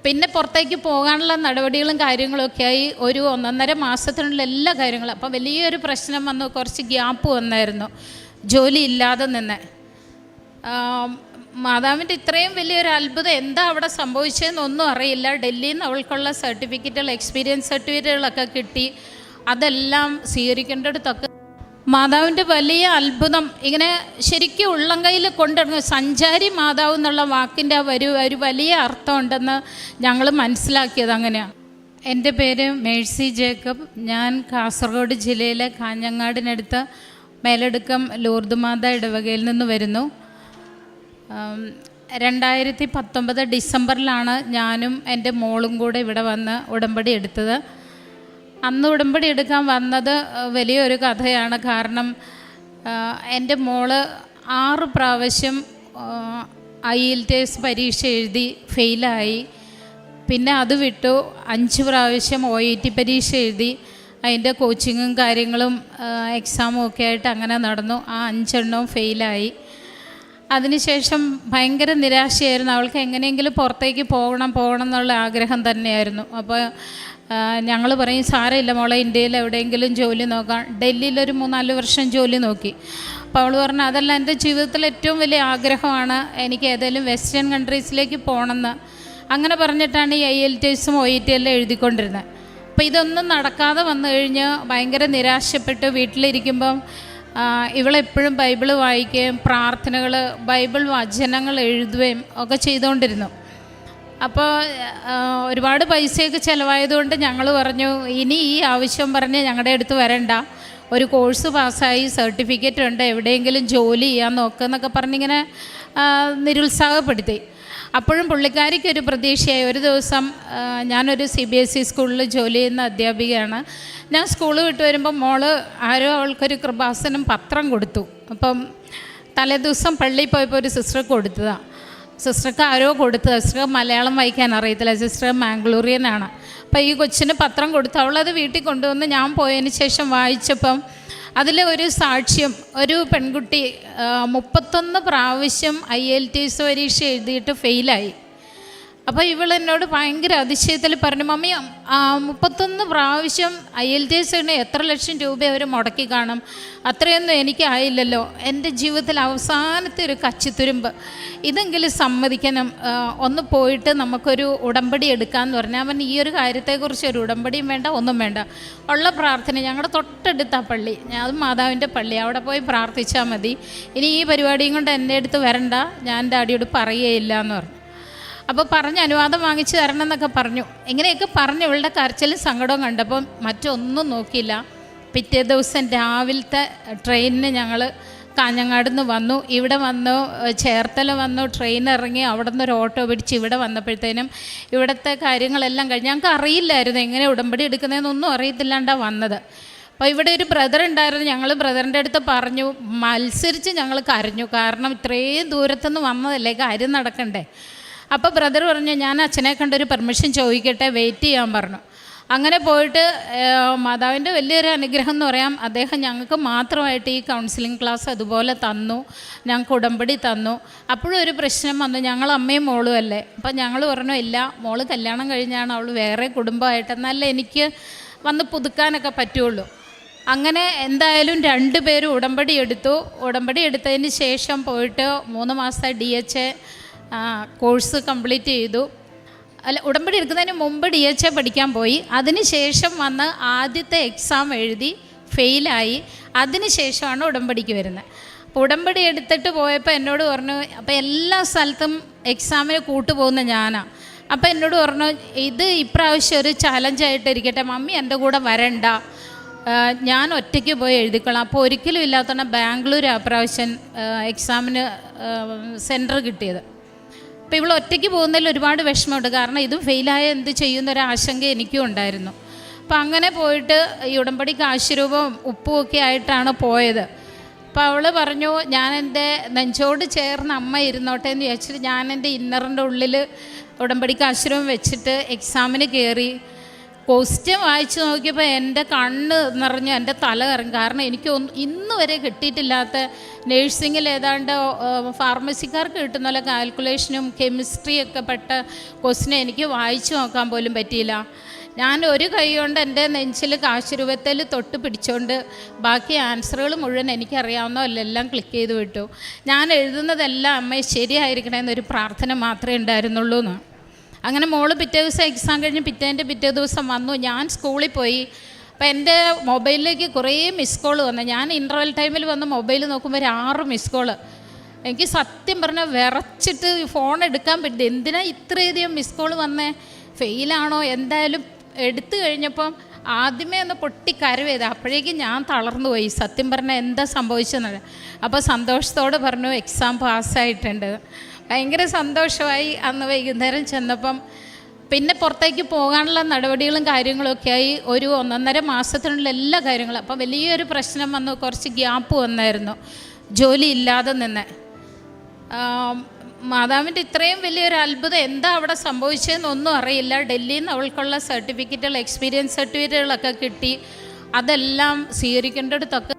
പിന്നെ പുറത്തേക്ക് പോകാനുള്ള നടപടികളും കാര്യങ്ങളൊക്കെ ആയി ഒരു 1.5 മാസത്തിനുള്ള എല്ലാ കാര്യങ്ങളും. അപ്പോൾ വലിയൊരു പ്രശ്നം വന്നു, കുറച്ച് ഗ്യാപ്പ് വന്നായിരുന്നു, ജോലി ഇല്ലാതെ നിന്ന്. മാതാവിൻ്റെ ഇത്രയും വലിയൊരു അത്ഭുതം എന്താ അവിടെ സംഭവിച്ചതെന്നൊന്നും അറിയില്ല. ഡൽഹിയിൽ നിന്ന് അവൾക്കുള്ള സർട്ടിഫിക്കറ്റുകൾ, എക്സ്പീരിയൻസ് സർട്ടിഫിക്കറ്റുകളൊക്കെ കിട്ടി. അതെല്ലാം സ്വീകരിക്കേണ്ടടുത്തൊക്കെ മാതാവിൻ്റെ വലിയ അത്ഭുതം ഇങ്ങനെ ശരിക്കും ഉള്ളം കയ്യിൽ കൊണ്ടിറങ്ങും. സഞ്ചാരി മാതാവ് എന്നുള്ള വാക്കിൻ്റെ ഒരു വലിയ അർത്ഥമുണ്ടെന്ന് ഞങ്ങൾ മനസ്സിലാക്കിയത് അങ്ങനെയാണ്. എൻ്റെ പേര് മേഴ്സി ജേക്കബ്. ഞാൻ കാസർഗോഡ് ജില്ലയിലെ കാഞ്ഞങ്ങാടിനടുത്ത് മേലെടുക്കം ലൂർദ് മാതാ ഇടവകയിൽ നിന്ന് വരുന്നു. 2019 ഡിസംബറിലാണ് ഞാനും എൻ്റെ മോളും കൂടെ ഇവിടെ വന്ന് ഉടമ്പടി എടുത്തത്. അന്ന് ഉടമ്പടി എടുക്കാൻ വന്നത് വലിയൊരു കഥയാണ്. കാരണം എൻ്റെ മോള് 6 പ്രാവശ്യം IELTS പരീക്ഷ എഴുതി ഫെയിലായി. പിന്നെ അത് വിട്ടു 5 പ്രാവശ്യം OET പരീക്ഷ എഴുതി. അതിൻ്റെ കോച്ചിങ്ങും കാര്യങ്ങളും എക്സാമും ഒക്കെ ആയിട്ട് അങ്ങനെ നടന്നു. ആ 5 എണ്ണവും ഫെയിലായി. അതിനുശേഷം ഭയങ്കര നിരാശയായിരുന്നു. അവൾക്ക് എങ്ങനെയെങ്കിലും പുറത്തേക്ക് പോകണം എന്നുള്ള ആഗ്രഹം തന്നെയായിരുന്നു. അപ്പോൾ ഞങ്ങൾ പറയും, സാരമില്ല മോളെ, ഇന്ത്യയിൽ എവിടെയെങ്കിലും ജോലി നോക്കാം. ഡൽഹിയിലൊരു 3-4 വർഷം ജോലി നോക്കി. അപ്പോൾ അവൾ പറഞ്ഞു, അതല്ല, എൻ്റെ ജീവിതത്തിൽ ഏറ്റവും വലിയ ആഗ്രഹമാണ് എനിക്ക് ഏതെങ്കിലും വെസ്റ്റേൺ കൺട്രീസിലേക്ക് പോകണമെന്ന്. അങ്ങനെ പറഞ്ഞിട്ടാണ് ഈ IELTSഉം OET എല്ലാം എഴുതിക്കൊണ്ടിരുന്നത്. അപ്പോൾ ഇതൊന്നും നടക്കാതെ വന്നു കഴിഞ്ഞ് ഭയങ്കര നിരാശപ്പെട്ട് വീട്ടിലിരിക്കുമ്പം ഇവളെപ്പോഴും ബൈബിൾ വായിക്കുകയും പ്രാർത്ഥനകൾ, ബൈബിൾ വചനങ്ങൾ എഴുതുകയും ഒക്കെ ചെയ്തുകൊണ്ടിരുന്നു. അപ്പോൾ ഒരുപാട് പൈസയൊക്കെ ചിലവായതുകൊണ്ട് ഞങ്ങൾ പറഞ്ഞു, ഇനി ഈ ആവശ്യം പറഞ്ഞ് ഞങ്ങളുടെ അടുത്ത് വരണ്ട, ഒരു കോഴ്സ് പാസ്സായി, സർട്ടിഫിക്കറ്റ് ഉണ്ട്, എവിടെയെങ്കിലും ജോലി ചെയ്യാൻ നോക്കുന്നൊക്കെ പറഞ്ഞിങ്ങനെ നിരുത്സാഹപ്പെടുത്തി. അപ്പോഴും പുള്ളിക്കാരിക്കൊരു പ്രതീക്ഷയായി. ഒരു ദിവസം ഞാനൊരു CBSE സ്കൂളിൽ ജോലി ചെയ്യുന്ന അധ്യാപികയാണ്. ഞാൻ സ്കൂൾ വിട്ട് വരുമ്പോൾ അവൾക്കൊരു കൃപാസനം പത്രം കൊടുത്തു. അപ്പം തലേദിവസം പള്ളിയിൽ പോയപ്പോൾ ഒരു സിസ്റ്റർക്ക് കൊടുത്തതാണ്. സിസ്റ്റർക്ക് ആരോ കൊടുത്തത്. സിസ്റ്റർക്ക് മലയാളം വായിക്കാൻ അറിയത്തില്ല, സിസ്റ്റർ മാംഗ്ലൂരിയനാണ്. അപ്പോൾ ഈ കൊച്ചിന് പത്രം കൊടുത്തു. അവളത് വീട്ടിൽ കൊണ്ടുവന്ന് ഞാൻ പോയതിന് ശേഷം വായിച്ചപ്പം അതിൽ ഒരു സാക്ഷ്യം, ഒരു പെൺകുട്ടി 31 പ്രാവശ്യം IELTS പരീക്ഷ എഴുതിയിട്ട് ഫെയിലായി. അപ്പോൾ ഇവളെന്നോട് ഭയങ്കര അതിശയത്തിൽ പറഞ്ഞു, മമ്മി 31 പ്രാവശ്യം IELTSന് എത്ര ലക്ഷം രൂപ അവർ മുടക്കി കാണും, അത്രയൊന്നും എനിക്കായില്ലല്ലോ, എൻ്റെ ജീവിതത്തിൽ അവസാനത്തെ ഒരു കച്ചിത്തുരുമ്പ്, ഇതെങ്കിലും സമ്മതിക്കണം, ഒന്ന് പോയിട്ട് നമുക്കൊരു ഉടമ്പടി എടുക്കാമെന്ന് പറഞ്ഞാൽ. അവൻ ഈ ഒരു കാര്യത്തെക്കുറിച്ച് ഒരു ഉടമ്പടിയും വേണ്ട, ഒന്നും വേണ്ട, ഉള്ള പ്രാർത്ഥന, ഞങ്ങളുടെ തൊട്ടടുത്ത പള്ളി, അത് മാതാവിൻ്റെ പള്ളി, അവിടെ പോയി പ്രാർത്ഥിച്ചാൽ മതി, ഇനി ഈ പരിപാടിയും കൊണ്ട് എൻ്റെ അടുത്ത് വരണ്ട, ഞാൻ ഡാഡിയോട് പറയുകയില്ല എന്ന് പറഞ്ഞു. അപ്പോൾ പറഞ്ഞ് അനുവാദം വാങ്ങിച്ച് തരണം എന്നൊക്കെ പറഞ്ഞു. ഇങ്ങനെയൊക്കെ പറഞ്ഞ് ഇവളുടെ കരച്ചിലും സങ്കടവും കണ്ടപ്പോൾ മറ്റൊന്നും നോക്കിയില്ല. പിറ്റേ ദിവസം രാവിലത്തെ ട്രെയിനിന് ഞങ്ങൾ കാഞ്ഞങ്ങാട് നിന്ന് വന്നു. ഇവിടെ വന്നു, ചേർത്തല വന്നു, ട്രെയിൻ ഇറങ്ങി, അവിടെ നിന്ന് ഒരു ഓട്ടോ പിടിച്ച് ഇവിടെ വന്നപ്പോഴത്തേനും ഇവിടുത്തെ കാര്യങ്ങളെല്ലാം കഴിഞ്ഞ് ഞങ്ങൾക്ക് അറിയില്ലായിരുന്നു എങ്ങനെ ഉടമ്പടി എടുക്കുന്നതെന്നൊന്നും അറിയത്തില്ലാണ്ടാണ് വന്നത്. അപ്പോൾ ഇവിടെ ഒരു ബ്രദർ ഉണ്ടായിരുന്നു. ഞങ്ങൾ ബ്രദറിൻ്റെ അടുത്ത് പറഞ്ഞു, മത്സരിച്ച് ഞങ്ങൾ കരഞ്ഞു. കാരണം ഇത്രയും ദൂരത്തുനിന്ന് വന്നതല്ലേ, കാര്യം നടക്കണ്ടേ. അപ്പോൾ ബ്രദർ പറഞ്ഞു, ഞാൻ അച്ഛനെ കണ്ടൊരു പെർമിഷൻ ചോദിക്കട്ടെ, വെയിറ്റ് ചെയ്യാൻ പറഞ്ഞു. അങ്ങനെ പോയിട്ട് മാതാവിൻ്റെ വലിയൊരു അനുഗ്രഹം എന്ന് പറയാം, അദ്ദേഹം ഞങ്ങൾക്ക് മാത്രമായിട്ട് ഈ കൗൺസിലിംഗ് ക്ലാസ് അതുപോലെ തന്നു, ഞങ്ങൾക്ക് ഉടമ്പടി തന്നു. അപ്പോഴും ഒരു പ്രശ്നം വന്നു, ഞങ്ങൾ അമ്മയും മോളും അല്ലേ. അപ്പം ഞങ്ങൾ പറഞ്ഞു, ഇല്ല, മോള് കല്യാണം കഴിഞ്ഞാണ്, അവൾ വേറെ കുടുംബമായിട്ട്, എന്നാലേ എനിക്ക് വന്ന് പുതുക്കാനൊക്കെ പറ്റുള്ളൂ. അങ്ങനെ എന്തായാലും 2 പേരും ഉടമ്പടി എടുത്തു. ഉടമ്പടി എടുത്തതിന് ശേഷം പോയിട്ട് 3 മാസത്തെ DHA കോഴ്സ് കംപ്ലീറ്റ് ചെയ്തു. അല്ല, ഉടമ്പടി എടുക്കുന്നതിന് മുമ്പ് DHA പഠിക്കാൻ പോയി. അതിന് ശേഷം വന്ന് ആദ്യത്തെ എക്സാം എഴുതി ഫെയിലായി. അതിന് ശേഷമാണ് ഉടമ്പടിക്ക് വരുന്നത്. അപ്പോൾ ഉടമ്പടി എടുത്തിട്ട് പോയപ്പോൾ എന്നോട് പറഞ്ഞു, അപ്പോൾ എല്ലാ സ്ഥലത്തും എക്സാമിന് കൂട്ടുപോകുന്ന ഞാനാണ്. അപ്പോൾ എന്നോട് പറഞ്ഞു, ഇത് ഇപ്രാവശ്യം ഒരു ചലഞ്ചായിട്ടിരിക്കട്ടെ, മമ്മി എൻ്റെ കൂടെ വരണ്ട, ഞാൻ ഒറ്റയ്ക്ക് പോയി എഴുതിക്കൊള്ളാം. അപ്പോൾ ഒരിക്കലും ഇല്ലാത്തതാണ് ബാംഗ്ലൂർ ആ പ്രാവശ്യം എക്സാമിന് സെൻറ്റർ കിട്ടിയത്. അപ്പോൾ ഇവൾ ഒറ്റയ്ക്ക് പോകുന്നതിൽ ഒരുപാട് വിഷമമുണ്ട്. കാരണം ഇതും ഫെയിലായ എന്ത് ചെയ്യുന്നൊരാശങ്ക എനിക്കും ഉണ്ടായിരുന്നു. അപ്പോൾ അങ്ങനെ പോയിട്ട് ഈ ഉടമ്പടി കാശുരൂപവും ഉപ്പും ഒക്കെ ആയിട്ടാണ് പോയത്. അപ്പോൾ അവൾ പറഞ്ഞു, ഞാൻ എൻ്റെ നെഞ്ചോട് ചേർന്ന് അമ്മ ഇരുന്നോട്ടെ എന്ന് വിചാരിച്ചിട്ട് ഞാൻ എൻ്റെ ഇന്നറിൻ്റെ ഉള്ളിൽ ഉടമ്പടി കാശുരൂപം വെച്ചിട്ട് എക്സാമിന് കയറി. ക്വസ്റ്റ്യൻ വായിച്ച് നോക്കിയപ്പോൾ എൻ്റെ കണ്ണ് നിറഞ്ഞു, എൻ്റെ തല കറങ്ങി. കാരണം എനിക്ക് ഇന്ന് വരെ കിട്ടിയിട്ടില്ലാത്ത നേഴ്സിങ്ങിൽ ഏതാണ്ട് ഫാർമസിക്കാർക്ക് കിട്ടുന്ന പോലെ കാൽക്കുലേഷനും കെമിസ്ട്രിയൊക്കെ പെട്ട ക്വസ്റ്റ്യൻ എനിക്ക് വായിച്ചു നോക്കാൻ പോലും പറ്റിയില്ല. ഞാൻ ഒരു കൈ കൊണ്ട് എൻ്റെ നെഞ്ചിൽ കാശുരൂപത്തിൽ തൊട്ട് പിടിച്ചുകൊണ്ട് ബാക്കി ആൻസറുകൾ മുഴുവൻ എനിക്കറിയാവുന്നതെല്ലാം ക്ലിക്ക് ചെയ്ത് വിട്ടു. ഞാൻ എഴുതുന്നതെല്ലാം അമ്മയെ ശരിയായിരിക്കണമെന്നൊരു പ്രാർത്ഥന മാത്രമേ ഉണ്ടായിരുന്നുള്ളൂ എന്ന്. അങ്ങനെ മോള് പിറ്റേ ദിവസം എക്സാം കഴിഞ്ഞ് പിറ്റേ ദിവസം വന്നു. ഞാൻ സ്കൂളിൽ പോയി. അപ്പോൾ എൻ്റെ മൊബൈലിലേക്ക് കുറേ മിസ് കോൾ വന്നു. ഞാൻ ഇൻ്റർവെൽ ടൈമിൽ വന്ന് മൊബൈൽ നോക്കുമ്പോൾ ഒരു 6 മിസ് കോള്. എനിക്ക് സത്യം പറഞ്ഞാൽ വിറച്ചിട്ട് ഫോൺ എടുക്കാൻ പറ്റില്ല. എന്തിനാ ഇത്രയധികം മിസ് കോൾ വന്നേ, ഫെയിലാണോ? എന്തായാലും എടുത്തു കഴിഞ്ഞപ്പം ആദ്യമേ ഒന്ന് പൊട്ടിക്കരവേത്. അപ്പോഴേക്കും ഞാൻ തളർന്നു പോയി. സത്യം പറഞ്ഞാൽ എന്താ സംഭവിച്ചെന്നത്. അപ്പോൾ സന്തോഷത്തോടെ പറഞ്ഞു എക്സാം പാസ്സായിട്ടുണ്ട്. ഭയങ്കര സന്തോഷമായി. അന്ന് വൈകുന്നേരം ചെന്നപ്പം പിന്നെ പുറത്തേക്ക് പോകാനുള്ള നടപടികളും കാര്യങ്ങളൊക്കെ ആയി. ഒരു 1.5 മാസത്തിനുള്ള എല്ലാ കാര്യങ്ങളും. അപ്പം വലിയൊരു പ്രശ്നം വന്നു, കുറച്ച് ഗ്യാപ്പ് വന്നായിരുന്നു, ജോലി ഇല്ലാതെ നിന്ന്. മാതാവിൻ്റെ ഇത്രയും വലിയൊരു അത്ഭുതം എന്താ അവിടെ സംഭവിച്ചതെന്നൊന്നും അറിയില്ല. ഡൽഹിയിൽ നിന്ന് അവൾക്കുള്ള സർട്ടിഫിക്കറ്റുകൾ, എക്സ്പീരിയൻസ് സർട്ടിഫിക്കറ്റുകളൊക്കെ കിട്ടി. അതെല്ലാം സ്വീകരിക്കേണ്ടടുത്തൊക്കെ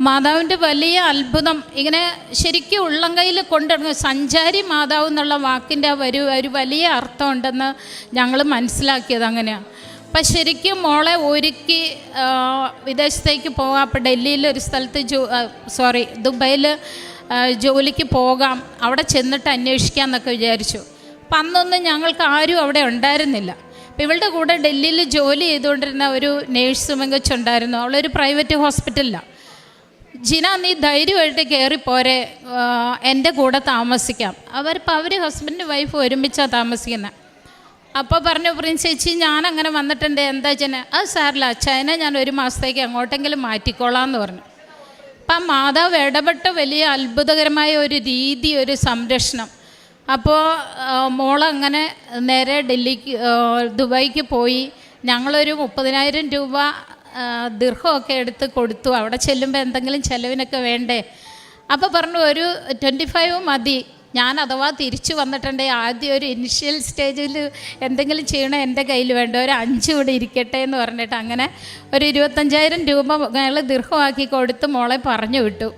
മാതാവിൻ്റെ വലിയ അത്ഭുതം ഇങ്ങനെ ശരിക്കും ഉള്ളം കയ്യിൽ കൊണ്ടിടുന്നു. സഞ്ചാരി മാതാവ് എന്നുള്ള വാക്കിൻ്റെ ഒരു വലിയ അർത്ഥമുണ്ടെന്ന് ഞങ്ങൾ മനസ്സിലാക്കിയത് അങ്ങനെയാണ്. അപ്പം ശരിക്കും മോളെ ഒരുക്കി വിദേശത്തേക്ക് പോകാം. അപ്പോൾ ഡൽഹിയിൽ ഒരു സ്ഥലത്ത് ദുബൈയിൽ ജോലിക്ക് പോകാം, അവിടെ ചെന്നിട്ട് അന്വേഷിക്കാം എന്നൊക്കെ വിചാരിച്ചു. അപ്പം അന്നൊന്നും ഞങ്ങൾക്ക് ആരും അവിടെ ഉണ്ടായിരുന്നില്ല. അപ്പം ഇവളുടെ കൂടെ ഡൽഹിയിൽ ജോലി ചെയ്തുകൊണ്ടിരുന്ന ഒരു നേഴ്സ് മെങ്കച്ചുണ്ടായിരുന്നു. അവളൊരു പ്രൈവറ്റ് ഹോസ്പിറ്റലിലാണ്. ജിന, നീ ധൈര്യമായിട്ട് കയറിപ്പോരെ, എൻ്റെ കൂടെ താമസിക്കാം. അവർ ഹസ്ബൻഡ് വൈഫ് ഒരുമിച്ചാണ് താമസിക്കുന്നത്. അപ്പോൾ പറഞ്ഞു, പ്രിൻസ് ചേച്ചി ഞാനങ്ങനെ വന്നിട്ടുണ്ട്, എന്താ ചെന്നെ? അത് സാറില്ല, അച്ഛനെ ഞാൻ 1 മാസത്തേക്ക് അങ്ങോട്ടെങ്കിലും മാറ്റിക്കോളാം എന്ന് പറഞ്ഞു. അപ്പം മാതാവ് ഇടപെട്ട വലിയ അത്ഭുതകരമായ ഒരു രീതി, ഒരു സംരക്ഷണം. അപ്പോൾ മോളങ്ങനെ നേരെ ദുബായിക്ക് പോയി. ഞങ്ങളൊരു 30,000 രൂപ ദിർഹമൊക്കെ എടുത്ത് കൊടുത്തു. അവിടെ ചെല്ലുമ്പോൾ എന്തെങ്കിലും ചിലവിനൊക്കെ വേണ്ടേ. അപ്പോൾ പറഞ്ഞു ഒരു 25 മതി, ഞാൻ അഥവാ തിരിച്ചു വന്നിട്ടുണ്ടെങ്കിൽ ആദ്യം ഒരു ഇനിഷ്യൽ സ്റ്റേജിൽ എന്തെങ്കിലും ചെയ്യണം, എൻ്റെ കയ്യിൽ വേണ്ട, ഒരു 5 കൂടി ഇരിക്കട്ടെ എന്ന് പറഞ്ഞിട്ട് അങ്ങനെ ഒരു 25,000 രൂപ അയാൾ ദിർഹമാക്കി കൊടുത്ത് മോളെ പറഞ്ഞു വിട്ടു.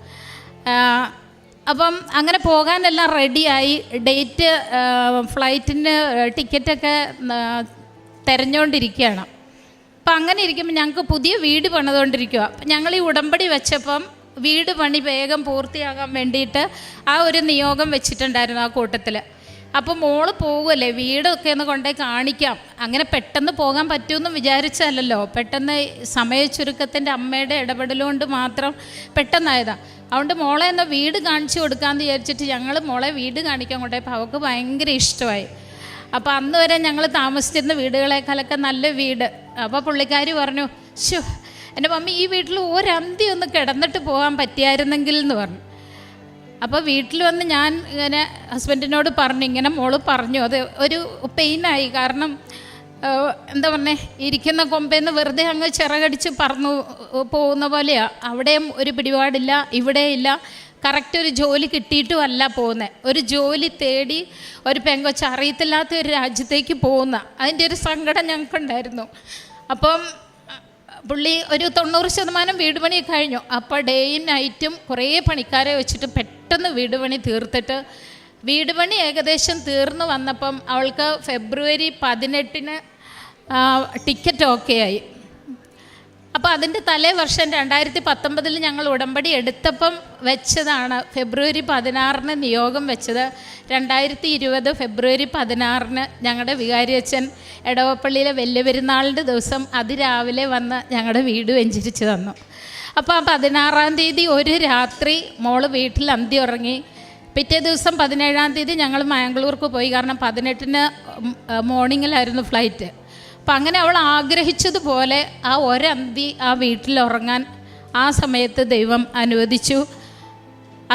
അപ്പം അങ്ങനെ പോകാനെല്ലാം റെഡിയായി. ഡേറ്റ് ഫ്ലൈറ്റിന് ടിക്കറ്റൊക്കെ തിരഞ്ഞുകൊണ്ടിരിക്കുകയാണ്. അപ്പം അങ്ങനെ ഇരിക്കുമ്പോൾ ഞങ്ങൾക്ക് പുതിയ വീട് പണിതുകൊണ്ടിരിക്കുക. അപ്പം ഞങ്ങൾ ഈ ഉടമ്പടി വെച്ചപ്പം വീട് പണി വേഗം പൂർത്തിയാകാൻ വേണ്ടിയിട്ട് ആ ഒരു നിയോഗം വെച്ചിട്ടുണ്ടായിരുന്നു ആ കൂട്ടത്തിൽ. അപ്പോൾ മോള് പോകുമല്ലേ, വീടൊക്കെ ഒന്ന് കൊണ്ടേ കാണിക്കാം. അങ്ങനെ പെട്ടെന്ന് പോകാൻ പറ്റുമെന്ന് വിചാരിച്ചതല്ലല്ലോ, പെട്ടെന്ന് സമയ ചുരുക്കത്തിൻ്റെ അമ്മയുടെ ഇടപെടലുകൊണ്ട് മാത്രം പെട്ടെന്നായതാണ്. അതുകൊണ്ട് മോളെ എന്നാൽ വീട് കാണിച്ചു കൊടുക്കാമെന്ന് വിചാരിച്ചിട്ട് ഞങ്ങൾ മോളെ വീട് കാണിക്കാൻ കൊണ്ടുപോയപ്പോൾ അവൾക്ക് ഭയങ്കര ഇഷ്ടമായി. അപ്പോൾ അന്ന് വരെ ഞങ്ങൾ താമസിച്ചിരുന്ന വീടുകളേക്കാളൊക്കെ നല്ല വീട്. അപ്പോൾ പുള്ളിക്കാരി പറഞ്ഞു, ശോ എൻ്റെ മമ്മി ഈ വീട്ടിൽ ഒരന്തി ഒന്ന് കിടന്നിട്ട് പോകാൻ പറ്റിയായിരുന്നെങ്കിൽ എന്ന് പറഞ്ഞു. അപ്പോൾ വീട്ടിൽ വന്ന് ഞാൻ ഇങ്ങനെ ഹസ്ബൻഡിനോട് പറഞ്ഞു, ഇങ്ങനെ മോള് പറഞ്ഞു. അത് ഒരു പെയിനായി. കാരണം എന്താ പറഞ്ഞേ, ഇരിക്കുന്ന കൊമ്പേന്ന് വെറുതെ അങ്ങ് ചിറകടിച്ച് പറന്നു പോകുന്ന പോലെയാണ്. അവിടെയും ഒരു പിടിപാടില്ല, ഇവിടെ ഇല്ല. കറക്റ്റ് ഒരു ജോലി കിട്ടിയിട്ടുമല്ല പോകുന്നത്. ഒരു ജോലി തേടി ഒരു പെങ്കൊച്ച് അറിയത്തില്ലാത്ത ഒരു രാജ്യത്തേക്ക് പോകുന്ന അതിൻ്റെ ഒരു സങ്കടം ഞങ്ങൾക്കുണ്ടായിരുന്നു. അപ്പം പുള്ളി ഒരു 90% വീട് പണി കഴിഞ്ഞു. അപ്പോൾ ഡേയും നൈറ്റും കുറേ പണിക്കാരെ വെച്ചിട്ട് പെട്ടെന്ന് വീട് പണി തീർത്തിട്ട് വീട് പണി ഏകദേശം തീർന്നു വന്നപ്പം അവൾക്ക് ഫെബ്രുവരി 18 ടിക്കറ്റ് ഓക്കെ ആയി. അപ്പോൾ അതിൻ്റെ തലേ വർഷം 2019 ഞങ്ങൾ ഉടമ്പടി എടുത്തപ്പം വെച്ചതാണ് ഫെബ്രുവരി 16 നിയോഗം വെച്ചത്. 2020 ഫെബ്രുവരി 16 ഞങ്ങളുടെ വികാരിയച്ഛൻ എടവപ്പള്ളിയിലെ വലിയ പെരുന്നാളിൻ്റെ ദിവസം അതിരാവിലെ വന്ന് ഞങ്ങളുടെ വീട് വെഞ്ചരിച്ച് തന്നു. അപ്പോൾ ആ 16-ാം തീയതി ഒരു രാത്രി മോള് വീട്ടിൽ അന്തി ഉറങ്ങി. പിറ്റേ ദിവസം 17-ാം തീയതി ഞങ്ങൾ മാംഗ്ലൂർക്ക് പോയി. കാരണം 18 മോർണിംഗിലായിരുന്നു ഫ്ലൈറ്റ്. അപ്പം അങ്ങനെ അവൾ ആഗ്രഹിച്ചതുപോലെ ആ ഒരന്തി ആ വീട്ടിൽ ഉറങ്ങാൻ ആ സമയത്ത് ദൈവം അനുവദിച്ചു.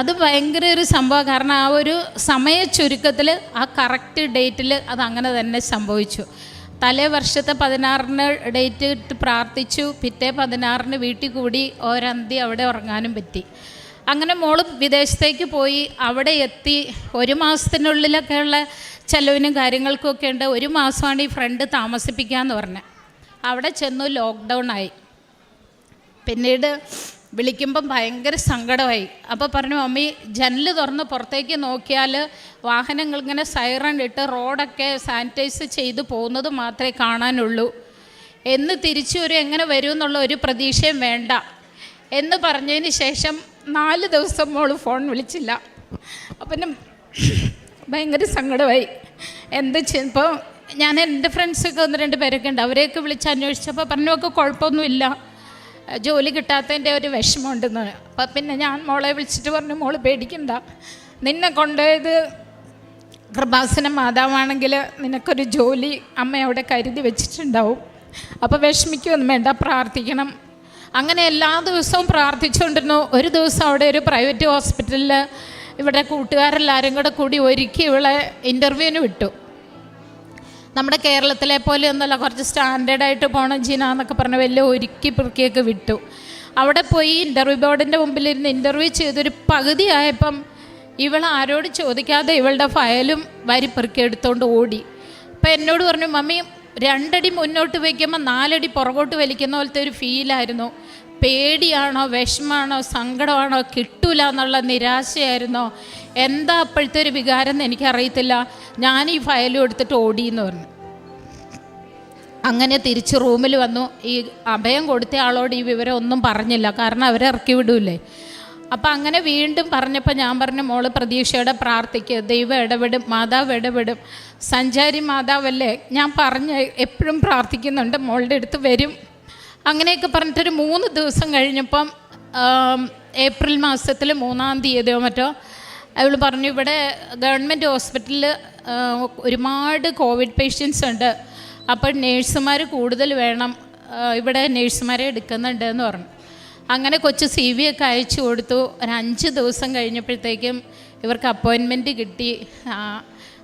അത് ഭയങ്കര ഒരു സംഭവം. കാരണം ആ ഒരു സമയ ചുരുക്കത്തിൽ ആ കറക്റ്റ് ഡേറ്റിൽ അതങ്ങനെ തന്നെ സംഭവിച്ചു. തലേ വർഷത്തെ 16 ഡേറ്റ് ഇട്ട് പ്രാർത്ഥിച്ചു. പിറ്റേ 16 വീട്ടിൽ കൂടി ഒരന്തി അവിടെ ഉറങ്ങാനും പറ്റി. അങ്ങനെ മോള് വിദേശത്തേക്ക് പോയി. അവിടെ എത്തി 1 മാസത്തിനുള്ളിലൊക്കെയുള്ള ചെലവിനും കാര്യങ്ങൾക്കൊക്കെ ഉണ്ട്. 1 മാസമാണ് ഈ ഫ്രണ്ട് താമസിപ്പിക്കാമെന്ന് പറഞ്ഞത്. അവിടെ ചെന്നു ലോക്ക്ഡൗൺ ആയി. പിന്നീട് വിളിക്കുമ്പം ഭയങ്കര സങ്കടമായി. അപ്പോൾ പറഞ്ഞു, മമ്മി ജനൽ തുറന്ന് പുറത്തേക്ക് നോക്കിയാൽ വാഹനങ്ങൾ ഇങ്ങനെ സൈറൺ ഇട്ട് റോഡൊക്കെ സാനിറ്റൈസ് ചെയ്ത് പോകുന്നത് മാത്രമേ കാണാനുള്ളൂ. എന്ന് തിരിച്ചു വരും, എങ്ങനെ വരും എന്നുള്ള ഒരു പ്രതീക്ഷയും വേണ്ട എന്ന് പറഞ്ഞതിന് ശേഷം 4 ദിവസം മോള് ഫോൺ വിളിച്ചില്ല. അപ്പം ഭയങ്കര സങ്കടമായി. ഇപ്പോൾ ഞാൻ എൻ്റെ ഫ്രണ്ട്സൊക്കെ 1-2 പേരൊക്കെ ഉണ്ട്, അവരെയൊക്കെ വിളിച്ച് അന്വേഷിച്ചപ്പോൾ പറഞ്ഞൊക്കെ കുഴപ്പമൊന്നുമില്ല, ജോലി കിട്ടാത്തതിൻ്റെ ഒരു വിഷമമുണ്ടെന്ന്. അപ്പം പിന്നെ ഞാൻ മോളെ വിളിച്ചിട്ട് പറഞ്ഞു, മോള് പേടിക്കണ്ട, നിന്നെ കൊണ്ടുപോയത് കൃപാസന മാതാവാണെങ്കിൽ നിനക്കൊരു ജോലി അമ്മ അവിടെ കരുതി വെച്ചിട്ടുണ്ടാവും, അപ്പോൾ വിഷമിക്കൊന്നും വേണ്ട, പ്രാർത്ഥിക്കണം. അങ്ങനെ എല്ലാ ദിവസവും പ്രാർത്ഥിച്ചുകൊണ്ടിരുന്നു. ഒരു ദിവസം അവിടെ ഒരു പ്രൈവറ്റ് ഹോസ്പിറ്റലിൽ ഇവിടെ കൂട്ടുകാരെല്ലാവരും കൂടി ഒരുക്കി ഇവളെ ഇൻ്റർവ്യൂവിന് വിട്ടു. നമ്മുടെ കേരളത്തിലെ പോലെ ഒന്നല്ല, കുറച്ച് സ്റ്റാൻഡേർഡായിട്ട് പോകണം ജീന എന്നൊക്കെ പറഞ്ഞ് വലിയ ഒരുക്കി പെറുക്കിയൊക്കെ വിട്ടു. അവിടെ പോയി ഇൻ്റർവ്യൂ ബോർഡിൻ്റെ മുമ്പിലിരുന്ന് ഇൻ്റർവ്യൂ ചെയ്തൊരു പകുതിയായപ്പം ഇവൾ ആരോട് ചോദിക്കാതെ ഇവളുടെ ഫയലും വാരി പെറുക്കി എടുത്തുകൊണ്ട് ഓടി. അപ്പം എന്നോട് പറഞ്ഞു, മമ്മി 2 അടി മുന്നോട്ട് വയ്ക്കുമ്പോൾ 4 അടി പുറകോട്ട് വലിക്കുന്ന പോലത്തെ ഒരു ഫീലായിരുന്നു. പേടിയാണോ, വിഷമാണോ, സങ്കടമാണോ, കിട്ടൂല എന്നുള്ള നിരാശയായിരുന്നോ, എന്താ അപ്പോഴത്തെ ഒരു വികാരം എന്ന് എനിക്കറിയത്തില്ല. ഞാൻ ഈ ഫയലും എടുത്തിട്ട് ഓടിയെന്ന് പറഞ്ഞു. അങ്ങനെ തിരിച്ച് റൂമിൽ വന്നു. ഈ അഭയം കൊടുത്ത ആളോട് ഈ വിവരം ഒന്നും പറഞ്ഞില്ല, കാരണം അവരെ ഇറക്കി വിടൂലേ. അപ്പം അങ്ങനെ വീണ്ടും പറഞ്ഞപ്പോൾ ഞാൻ പറഞ്ഞു, മോള് പ്രതീക്ഷയോടെ പ്രാർത്ഥിക്കുക, ദൈവം ഇടപെടും, മാതാവ് ഇടപെടും, സഞ്ചാരി മാതാവല്ലേ, ഞാൻ പറഞ്ഞ് എപ്പോഴും പ്രാർത്ഥിക്കുന്നുണ്ട്, മോളുടെ അടുത്ത് വരും. അങ്ങനെയൊക്കെ പറഞ്ഞിട്ടൊരു 3 ദിവസം കഴിഞ്ഞപ്പം ഏപ്രിൽ മാസത്തിൽ 3-ാം തീയതിയോ മറ്റോ അവൾ പറഞ്ഞു, ഇവിടെ ഗവൺമെൻറ് ഹോസ്പിറ്റലിൽ ഒരുപാട് കോവിഡ് പേഷ്യൻസ് ഉണ്ട്, അപ്പോൾ നേഴ്സുമാർ കൂടുതൽ വേണം, ഇവിടെ നേഴ്സുമാരെ എടുക്കുന്നുണ്ട് എന്ന് പറഞ്ഞു. അങ്ങനെ കൊച്ചു CV ഒക്കെ അയച്ചു കൊടുത്തു. ഒരു 5 ദിവസം കഴിഞ്ഞപ്പോഴത്തേക്കും ഇവർക്ക് അപ്പോയിൻമെൻറ്റ് കിട്ടി.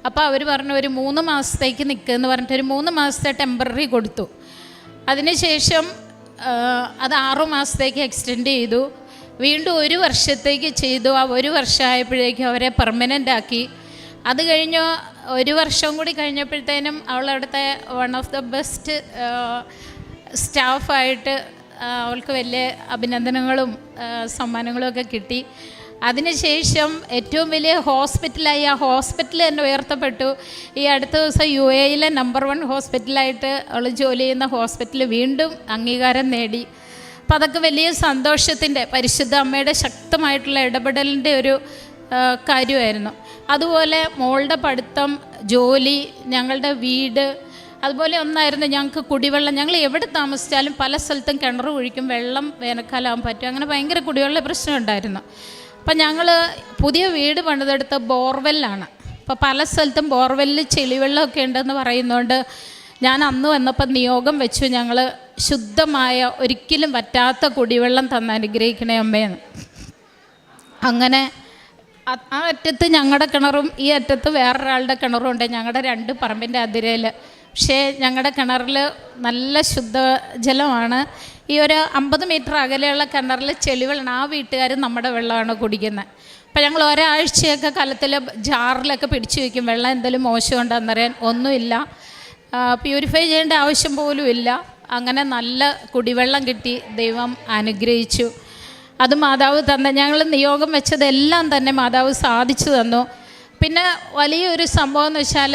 അപ്പോൾ അവർ പറഞ്ഞു, ഒരു 3 മാസത്തേക്ക് നിൽക്കുമെന്ന് പറഞ്ഞിട്ട് ഒരു 3 മാസത്തെ ടെമ്പററി കൊടുത്തു. അതിനുശേഷം അത് 6 മാസത്തേക്ക് എക്സ്റ്റെൻഡ് ചെയ്തു. വീണ്ടും 1 വർഷത്തേക്ക് ചെയ്തു. ആ 1 വർഷമായപ്പോഴേക്കും അവരെ പെർമനൻ്റ് ആക്കി. അത് കഴിഞ്ഞ് 1 വർഷം കൂടി കഴിഞ്ഞപ്പോഴത്തേനും അവളവിടുത്തെ വൺ ഓഫ് ദ ബെസ്റ്റ് സ്റ്റാഫായിട്ട് അവൾക്ക് വലിയ അഭിനന്ദനങ്ങളും സമ്മാനങ്ങളും ഒക്കെ കിട്ടി. അതിനുശേഷം ഏറ്റവും വലിയ ഹോസ്പിറ്റലായി, ആ ഹോസ്പിറ്റൽ തന്നെ ഉയർത്തപ്പെട്ടു. ഈ അടുത്ത ദിവസം UAE നമ്പർ 1 ഹോസ്പിറ്റലായിട്ട് അവൾ ജോലി ചെയ്യുന്ന ഹോസ്പിറ്റൽ വീണ്ടും അംഗീകാരം നേടി. അപ്പോൾ അതൊക്കെ വലിയ സന്തോഷത്തിൻ്റെ, പരിശുദ്ധ അമ്മയുടെ ശക്തമായിട്ടുള്ള ഇടപെടലിൻ്റെ ഒരു കാര്യമായിരുന്നു. അതുപോലെ മോളുടെ പഠിത്തം, ജോലി, ഞങ്ങളുടെ വീട്, അതുപോലെ ഒന്നായിരുന്നു ഞങ്ങൾക്ക് കുടിവെള്ളം. ഞങ്ങൾ എവിടെ താമസിച്ചാലും പല സ്ഥലത്തും കിണർ കുഴിക്കും, വെള്ളം വേനൽക്കാലമാകാൻ പറ്റും, അങ്ങനെ ഭയങ്കര കുടിവെള്ള പ്രശ്നം ഉണ്ടായിരുന്നു. അപ്പം ഞങ്ങൾ പുതിയ വീട് പണിതെടുത്ത ബോർവെല്ലാണ്. അപ്പോൾ പല സ്ഥലത്തും ബോർവെല്ലിൽ ചെളിവെള്ളമൊക്കെ ഉണ്ടെന്ന് പറയുന്നതുകൊണ്ട് ഞാൻ അന്ന് വന്നപ്പോൾ നിയോഗം വെച്ചു, ഞങ്ങൾ ശുദ്ധമായ ഒരിക്കലും വറ്റാത്ത കുടിവെള്ളം തന്ന് അനുഗ്രഹിക്കണേ അമ്മയെന്ന്. അങ്ങനെ ആ അറ്റത്ത് ഞങ്ങളുടെ കിണറും ഈ അറ്റത്ത് വേറൊരാളുടെ കിണറും ഉണ്ട്, ഞങ്ങളുടെ 2 പറമ്പിൻ്റെ അതിരയിൽ. പക്ഷേ ഞങ്ങളുടെ കിണറിൽ നല്ല ശുദ്ധജലമാണ്. ഈ ഒരു 50 മീറ്റർ അകലെയുള്ള കിണറിൽ ചെളിവെള്ളം, ആ വീട്ടുകാർ നമ്മുടെ വെള്ളമാണ് കുടിക്കുന്നത്. അപ്പം ഞങ്ങൾ ഒരാഴ്ചയൊക്കെ കലത്തിൽ ജാറിലൊക്കെ പിടിച്ചു വയ്ക്കും, വെള്ളം എന്തെങ്കിലും മോശമുണ്ടെന്നറിയാൻ. ഒന്നുമില്ല, പ്യൂരിഫൈ ചെയ്യേണ്ട ആവശ്യം പോലും ഇല്ല. അങ്ങനെ നല്ല കുടിവെള്ളം കിട്ടി, ദൈവം അനുഗ്രഹിച്ചു. അത് മാതാവ് തന്ന, ഞങ്ങൾ നിയോഗം വെച്ചതെല്ലാം തന്നെ മാതാവ് സാധിച്ചു തന്നു. പിന്നെ വലിയൊരു സംഭവം എന്ന് വെച്ചാൽ,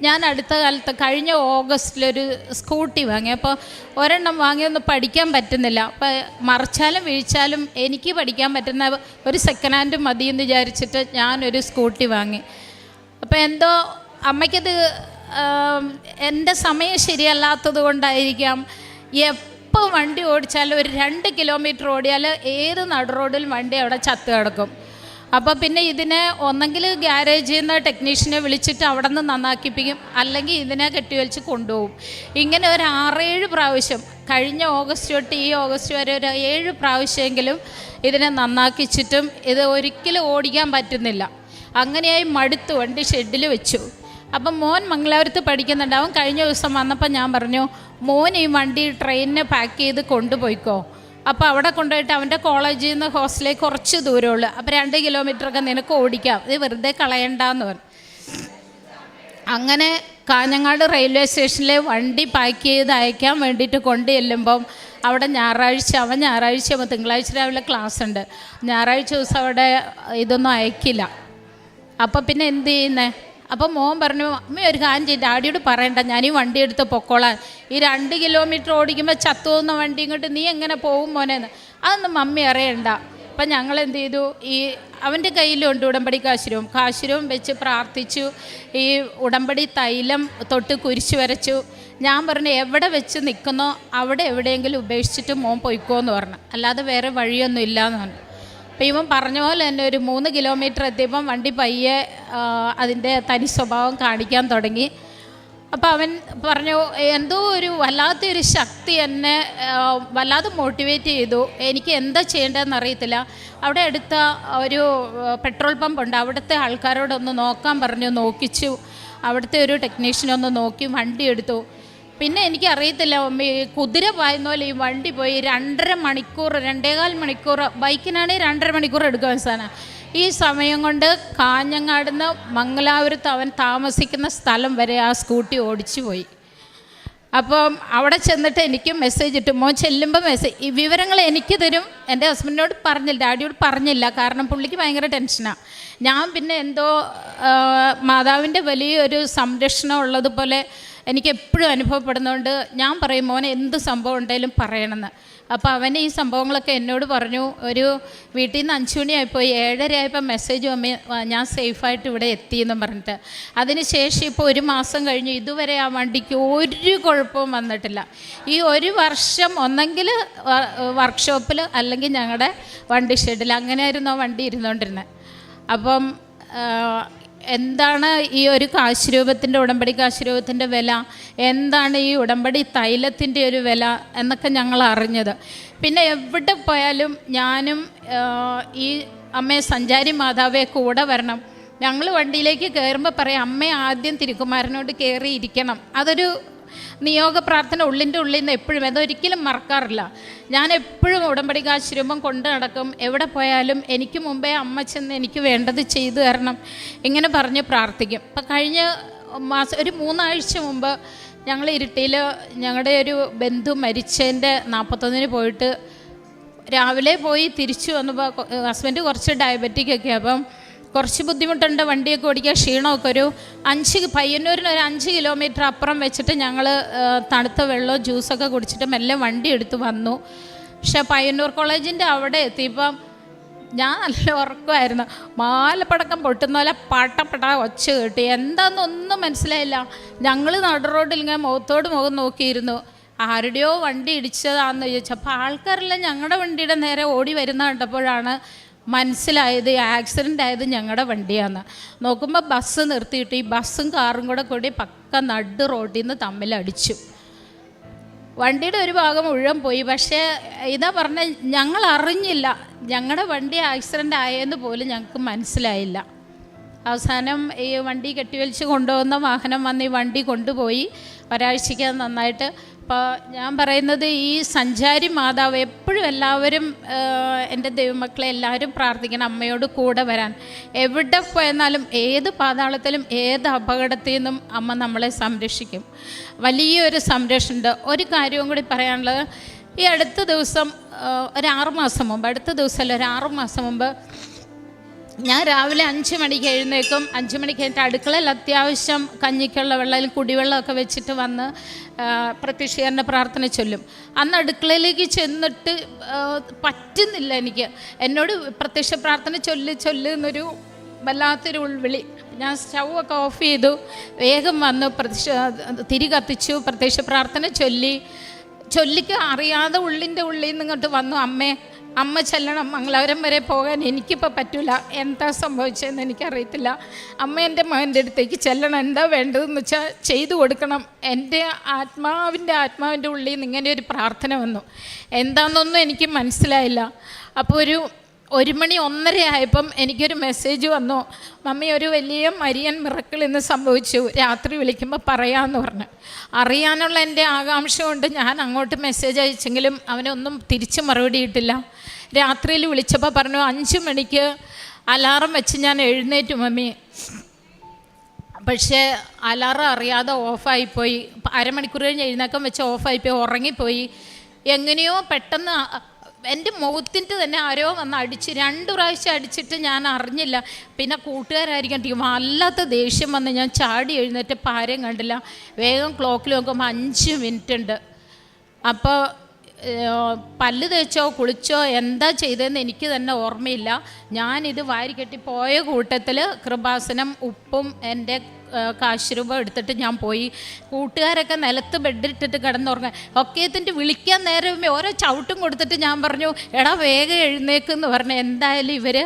ഞാൻ അടുത്ത കാലത്ത് കഴിഞ്ഞ ഓഗസ്റ്റിലൊരു സ്കൂട്ടി വാങ്ങി. അപ്പോൾ ഒരെണ്ണം വാങ്ങിയൊന്നും പഠിക്കാൻ പറ്റുന്നില്ല. അപ്പോൾ മറിച്ചാലും വീഴ്ചാലും എനിക്ക് പഠിക്കാൻ പറ്റുന്ന ഒരു സെക്കൻഡ് ഹാൻഡ് മതി എന്ന് വിചാരിച്ചിട്ട് ഞാനൊരു സ്കൂട്ടി വാങ്ങി. അപ്പോൾ എന്തോ അമ്മയ്ക്കത് എൻ്റെ സമയം ശരിയല്ലാത്തത് കൊണ്ടായിരിക്കാം, എപ്പോൾ വണ്ടി ഓടിച്ചാലും ഒരു 2 കിലോമീറ്റർ ഓടിയാൽ ഏത് നടു റോഡിലും വണ്ടി അവിടെ ചത്ത് കിടക്കും. അപ്പോൾ പിന്നെ ഇതിനെ ഒന്നെങ്കിൽ ഗ്യാരേജിൽ നിന്ന് ടെക്നീഷ്യനെ വിളിച്ചിട്ട് അവിടെ നിന്ന് നന്നാക്കിപ്പിക്കും, അല്ലെങ്കിൽ ഇതിനെ കെട്ടിവലിച്ച് കൊണ്ടുപോകും. ഇങ്ങനെ ഒരു 6-7 പ്രാവശ്യം, കഴിഞ്ഞ ഓഗസ്റ്റ് തൊട്ട് ഈ ഓഗസ്റ്റ് വരെ ഒരു 7 പ്രാവശ്യമെങ്കിലും ഇതിനെ നന്നാക്കിച്ചിട്ടും ഇത് ഒരിക്കലും ഓടിക്കാൻ പറ്റുന്നില്ല. അങ്ങനെയായി മടുത്ത് വണ്ടി ഷെഡിൽ വെച്ചു. അപ്പം മോൻ മംഗലാപുരത്ത് പഠിക്കുന്നുണ്ട്. അവൻ കഴിഞ്ഞ ദിവസം വന്നപ്പോൾ ഞാൻ പറഞ്ഞു, മോൻ ഈ വണ്ടി ട്രെയിനിന് പാക്ക് ചെയ്ത് കൊണ്ടുപോയിക്കോ, അപ്പോൾ അവിടെ കൊണ്ടുപോയിട്ട് അവൻ്റെ കോളേജിൽ നിന്ന് ഹോസ്റ്റലിലേക്ക് കുറച്ച് ദൂരമുള്ളൂ, അപ്പോൾ 2 കിലോമീറ്ററൊക്കെ നിനക്ക് ഓടിക്കാം, ഇത് വെറുതെ കളയണ്ടെന്ന് പറഞ്ഞു. അങ്ങനെ കാഞ്ഞങ്ങാട് റെയിൽവേ സ്റ്റേഷനിലെ വണ്ടി പാക്ക് ചെയ്ത് അയക്കാൻ വേണ്ടിയിട്ട് കൊണ്ടു ചെല്ലുമ്പം അവിടെ അവൻ ഞായറാഴ്ച തിങ്കളാഴ്ച രാവിലെ ക്ലാസ് ഉണ്ട്, ഞായറാഴ്ച ദിവസം അവിടെ ഇതൊന്നും അയക്കില്ല. അപ്പം പിന്നെ എന്ത് ചെയ്യുന്നേ? അപ്പം മോൻ പറഞ്ഞു, അമ്മ ഒരു കാര്യം ചെയ്യും, ഡാഡിയോട് പറയണ്ട, ഞാൻ ഈ വണ്ടി എടുത്ത് പൊക്കോളാൻ, ഈ 2 കിലോമീറ്റർ ഓടിക്കുമ്പോൾ ചത്തു പോകുന്ന വണ്ടി ഇങ്ങോട്ട് നീ എങ്ങനെ പോകും മോനെന്ന്. അതൊന്നും മമ്മി അറിയണ്ട. അപ്പം ഞങ്ങൾ എന്ത് ചെയ്തു, ഈ അവൻ്റെ കയ്യിലുണ്ട് ഉടമ്പടി കാശുരവും വെച്ച് പ്രാർത്ഥിച്ചു. ഈ ഉടമ്പടി തൈലം തൊട്ട് കുരിശ് വരച്ചു. ഞാൻ പറഞ്ഞു, എവിടെ വെച്ച് നിൽക്കുന്നോ അവിടെ എവിടെയെങ്കിലും ഉപേക്ഷിച്ചിട്ട് മോൻ പൊയ്ക്കോന്ന് പറഞ്ഞു, അല്ലാതെ വേറെ വഴിയൊന്നും ഇല്ലയെന്ന് പറഞ്ഞു. അപ്പോൾ ഇവൻ പറഞ്ഞ പോലെ തന്നെ ഒരു 3 കിലോമീറ്റർ എത്തിയപ്പം വണ്ടി പയ്യെ അതിൻ്റെ തനി സ്വഭാവം കാണിക്കാൻ തുടങ്ങി. അപ്പോൾ അവൻ പറഞ്ഞു, എന്തോ ഒരു വല്ലാത്തൊരു ശക്തി എന്നെ വല്ലാതെ മോട്ടിവേറ്റ് ചെയ്തു. എനിക്ക് എന്താ ചെയ്യേണ്ടതെന്ന് അറിയത്തില്ല. അവിടെ അടുത്ത ഒരു പെട്രോൾ പമ്പ് ഉണ്ട്, അവിടുത്തെ ആൾക്കാരോടൊന്ന് നോക്കാൻ പറഞ്ഞു, നോക്കിച്ചു. അവിടുത്തെ ഒരു ടെക്നീഷ്യനൊന്ന് നോക്കി വണ്ടി എടുത്തു. പിന്നെ എനിക്കറിയത്തില്ല, കുതിര പായുന്ന പോലെ ഈ വണ്ടി പോയി 2.5 മണിക്കൂർ 2.25 മണിക്കൂർ, ബൈക്കിനാണെങ്കിൽ 2.5 മണിക്കൂർ എടുക്കാൻ സാധനം. ഈ സമയം കൊണ്ട് കാഞ്ഞങ്ങാടുന്ന് മംഗലാപുരത്ത് അവൻ താമസിക്കുന്ന സ്ഥലം വരെ ആ സ്കൂട്ടി ഓടിച്ചു പോയി. അപ്പം അവിടെ ചെന്നിട്ട് എനിക്ക് മെസ്സേജ് ഇട്ടു, മോൻ ചെല്ലുമ്പോൾ ഈ വിവരങ്ങൾ എനിക്ക് തരും. എൻ്റെ ഹസ്ബൻഡിനോട് പറഞ്ഞില്ല, ഡാഡിയോട് പറഞ്ഞില്ല, കാരണം പുള്ളിക്ക് ഭയങ്കര ടെൻഷനാണ്. ഞാൻ പിന്നെ എന്തോ മാതാവിൻ്റെ വലിയൊരു സംരക്ഷണം ഉള്ളതുപോലെ എനിക്ക് എപ്പോഴും അനുഭവപ്പെടുന്നതുകൊണ്ട് ഞാൻ പറയും, മോനെ എന്ത് സംഭവം ഉണ്ടെങ്കിലും പറയണമെന്ന്. അപ്പോൾ അവൻ ഈ സംഭവങ്ങളൊക്കെ എന്നോട് പറഞ്ഞു. ഒരു വീട്ടിൽ നിന്ന് 5 മണിയായിപ്പോയി, 7:30 ആയപ്പോൾ മെസ്സേജ് വന്ന് ഞാൻ സേഫായിട്ട് ഇവിടെ എത്തിയെന്നും പറഞ്ഞിട്ട്. അതിന് ശേഷം ഇപ്പോൾ 1 മാസം കഴിഞ്ഞു, ഇതുവരെ ആ വണ്ടിക്ക് ഒരു കുഴപ്പവും വന്നിട്ടില്ല. ഈ 1 വർഷം ഒന്നെങ്കിൽ വർക്ക്ഷോപ്പിൽ അല്ലെങ്കിൽ ഞങ്ങളുടെ വണ്ടി ഷെഡിൽ, അങ്ങനെയായിരുന്നു ആ വണ്ടി ഇരുന്നുകൊണ്ടിരുന്നത്. അപ്പം എന്താണ് ഈ ഒരു കാശുരൂപത്തിൻ്റെ ഉടമ്പടി കാശുരൂപത്തിൻ്റെ വില, എന്താണ് ഈ ഉടമ്പടി തൈലത്തിൻ്റെ ഒരു വില എന്നൊക്കെ ഞങ്ങൾ അറിഞ്ഞത്. പിന്നെ എവിടെ പോയാലും ഞാനും ഈ അമ്മയെ സഞ്ചാരി മാതാവെ കൂടെ വരണം. ഞങ്ങൾ വണ്ടിയിലേക്ക് കയറുമ്പോൾ പറയാം, അമ്മയെ ആദ്യം തിരുക്കുമാരനോട് കയറിയിരിക്കണം. അതൊരു നിയോഗ പ്രാർത്ഥന ഉള്ളിൻ്റെ ഉള്ളിൽ നിന്ന് എപ്പോഴും, അതൊരിക്കലും മറക്കാറില്ല. ഞാൻ എപ്പോഴും ഉടമ്പടി കാശുരൂപം കൊണ്ട് നടക്കും. എവിടെ പോയാലും എനിക്ക് മുമ്പേ അമ്മ ചെന്ന് എനിക്ക് വേണ്ടത് ചെയ്തു തരണം ഇങ്ങനെ പറഞ്ഞ് പ്രാർത്ഥിക്കും. അപ്പം കഴിഞ്ഞ മാസം ഒരു 3 ആഴ്ച മുമ്പ് ഞങ്ങൾ ഇരുട്ടിയിൽ ഞങ്ങളുടെ ഒരു ബന്ധു മരിച്ചതിൻ്റെ 41-ന് പോയിട്ട് രാവിലെ പോയി തിരിച്ചു വന്നപ്പോൾ ഹസ്ബൻഡ് കുറച്ച് ഡയബറ്റിക്കൊക്കെ, അപ്പം കുറച്ച് ബുദ്ധിമുട്ടുണ്ട്, വണ്ടിയൊക്കെ ഓടിക്കുക, ക്ഷീണമൊക്കെ. പയ്യന്നൂരിന് ഒരു 5 കിലോമീറ്റർ അപ്പുറം വെച്ചിട്ട് ഞങ്ങൾ തണുത്ത വെള്ളവും ജ്യൂസൊക്കെ കുടിച്ചിട്ട് മെല്ലെ വണ്ടി എടുത്ത് വന്നു. പക്ഷേ പയ്യന്നൂർ കോളേജിൻ്റെ അവിടെ എത്തിയപ്പം ഞാൻ നല്ല ഉറക്കമായിരുന്നു. മാലപ്പടക്കം പൊട്ടുന്ന പോലെ പട്ടപ്പട ഒച്ച കേട്ടി. എന്താണെന്നൊന്നും മനസ്സിലായില്ല. ഞങ്ങൾ നടു റോഡിൽ ഇങ്ങനെ മുഖത്തോട് മുഖം നോക്കിയിരുന്നു. ആരുടെയോ വണ്ടി ഇടിച്ചതാണെന്ന് ചോദിച്ചു. അപ്പോൾ ആൾക്കാരെല്ലാം ഞങ്ങളുടെ വണ്ടിയുടെ നേരെ ഓടി വരുന്ന കണ്ടപ്പോഴാണ് മനസ്സിലായത് ആക്സിഡൻ്റ് ആയത് ഞങ്ങളുടെ വണ്ടിയാണ്. നോക്കുമ്പോൾ ബസ് നിർത്തിയിട്ട് ഈ ബസ്സും കാറും കൂടി പക്ക നടു റോഡിൽ നിന്ന് തമ്മിലടിച്ചു. വണ്ടിയുടെ ഒരു ഭാഗം മുഴുവൻ പോയി. പക്ഷേ ഇതാ പറഞ്ഞ, ഞങ്ങൾ അറിഞ്ഞില്ല ഞങ്ങളുടെ വണ്ടി ആക്സിഡൻ്റ് ആയെന്ന് പോലും ഞങ്ങൾക്ക് മനസ്സിലായില്ല. അവസാനം ഈ വണ്ടി കെട്ടിവലിച്ച് കൊണ്ടുപോകുന്ന വാഹനം വന്ന് ഈ വണ്ടി കൊണ്ടുപോയി. ഒരാഴ്ചയ്ക്ക് നന്നായിട്ട്. അപ്പോൾ ഞാൻ പറയുന്നത്, ഈ സഞ്ചാരി മാതാവ് എപ്പോഴും എല്ലാവരും, എൻ്റെ ദൈവമക്കളെ എല്ലാവരും പ്രാർത്ഥിക്കണം അമ്മയോട് കൂടെ വരാൻ. എവിടെ പോയെന്നാലും ഏത് പാതാളത്തിലും ഏത് അപകടത്തിൽ നിന്നും അമ്മ നമ്മളെ സംരക്ഷിക്കും. വലിയൊരു സംരക്ഷണമുണ്ട്. ഒരു കാര്യവും കൂടി പറയാനുള്ളത്, ഈ അടുത്ത ദിവസം ഒരു 6 മാസം മുമ്പ്, അടുത്ത ദിവസമല്ല ഒരു 6 മാസം മുമ്പ് ഞാൻ രാവിലെ 5 മണിക്ക് എഴുന്നേക്കും. 5 മണിക്ക് കഴിഞ്ഞിട്ട് അടുക്കളയിൽ അത്യാവശ്യം കഞ്ഞിക്കുള്ള വെള്ളം, കുടിവെള്ളമൊക്കെ വെച്ചിട്ട് വന്ന് പ്രത്യക്ഷീകരണ പ്രാർത്ഥന ചൊല്ലും. അന്ന് അടുക്കളയിലേക്ക് ചെന്നിട്ട് പറ്റുന്നില്ല എനിക്ക്. എന്നോട് പ്രത്യക്ഷ പ്രാർത്ഥന ചൊല്ലുന്നൊരു വല്ലാത്തൊരു ഉൾവിളി. ഞാൻ സ്റ്റൗവൊക്കെ ഓഫ് ചെയ്തു, വേഗം വന്നു തിരി കത്തിച്ചു, പ്രത്യക്ഷ പ്രാർത്ഥന ചൊല്ലിക്ക് അറിയാതെ ഉള്ളിൻ്റെ ഉള്ളിൽ നിന്ന് ഇങ്ങോട്ട് വന്നു, അമ്മ ചെല്ലണം, മംഗലാപുരം വരെ പോകാൻ എനിക്കിപ്പോൾ പറ്റില്ല, എന്താ സംഭവിച്ചതെന്ന് എനിക്കറിയത്തില്ല, അമ്മ എൻ്റെ മകൻ്റെ അടുത്തേക്ക് ചെല്ലണം, എന്താ വേണ്ടതെന്ന് വെച്ചാൽ ചെയ്തു കൊടുക്കണം. എൻ്റെ ആത്മാവിൻ്റെ ഉള്ളിൽ നിന്ന് ഇങ്ങനെ ഒരു പ്രാർത്ഥന വന്നു. എന്താണെന്നൊന്നും എനിക്ക് മനസ്സിലായില്ല. അപ്പോൾ ഒരു 1 മണി 1:30 ആയപ്പം എനിക്കൊരു മെസ്സേജ് വന്നു, മമ്മി ഒരു വലിയ മരിയൻ മിറക്കിൾ ഇന്ന് സംഭവിച്ചു, രാത്രി വിളിക്കുമ്പോൾ പറയാമെന്ന് പറഞ്ഞു. അറിയാനുള്ള എൻ്റെ ആകാംക്ഷ കൊണ്ട് ഞാൻ അങ്ങോട്ട് മെസ്സേജ് അയച്ചെങ്കിലും അവനൊന്നും തിരിച്ച് മറുപടി ഇട്ടില്ല. രാത്രിയിൽ വിളിച്ചപ്പോൾ പറഞ്ഞു 5 മണിക്ക് അലാറം വെച്ച് ഞാൻ എഴുന്നേറ്റു മമ്മി. പക്ഷേ അലാറം അറിയാതെ ഓഫായിപ്പോയി. അരമണിക്കൂർ കഴിഞ്ഞ് എഴുന്നേക്കം വെച്ച് ഓഫായിപ്പോയി, ഉറങ്ങിപ്പോയി. എങ്ങനെയോ പെട്ടെന്ന് എൻ്റെ മുഖത്തിൻ്റെ തന്നെ ആരോ വന്ന് അടിച്ച് 2 പ്രാവശ്യം അടിച്ചിട്ട് ഞാൻ അറിഞ്ഞില്ല. പിന്നെ കൂട്ടുകാരായിരിക്കും വല്ലാത്ത ദേഷ്യം വന്ന് ഞാൻ ചാടി എഴുന്നേറ്റ് ആരെയും കണ്ടില്ല. വേഗം ക്ലോക്കിൽ നോക്കുമ്പോൾ 5 മിനിറ്റ് ഉണ്ട്. അപ്പോൾ പല്ല് തേച്ചോ കുളിച്ചോ എന്താ ചെയ്തതെന്ന് എനിക്ക് തന്നെ ഓർമ്മയില്ല. ഞാനിത് വാരിക്കെട്ടി പോയ കൂട്ടത്തിൽ കൃപാസനം ഉപ്പും എൻ്റെ കാശ് രൂപ എടുത്തിട്ട് ഞാൻ പോയി. കൂട്ടുകാരൊക്കെ നിലത്ത് ബെഡിട്ടിട്ട് കിടന്നുറങ്ങാൻ ഒക്കേത്തിൻ്റെ വിളിക്കാൻ നേരം ഓരോ ചവിട്ടും കൊടുത്തിട്ട് ഞാൻ പറഞ്ഞു, എടാ വേഗം എഴുന്നേക്കെന്ന് പറഞ്ഞു. എന്തായാലും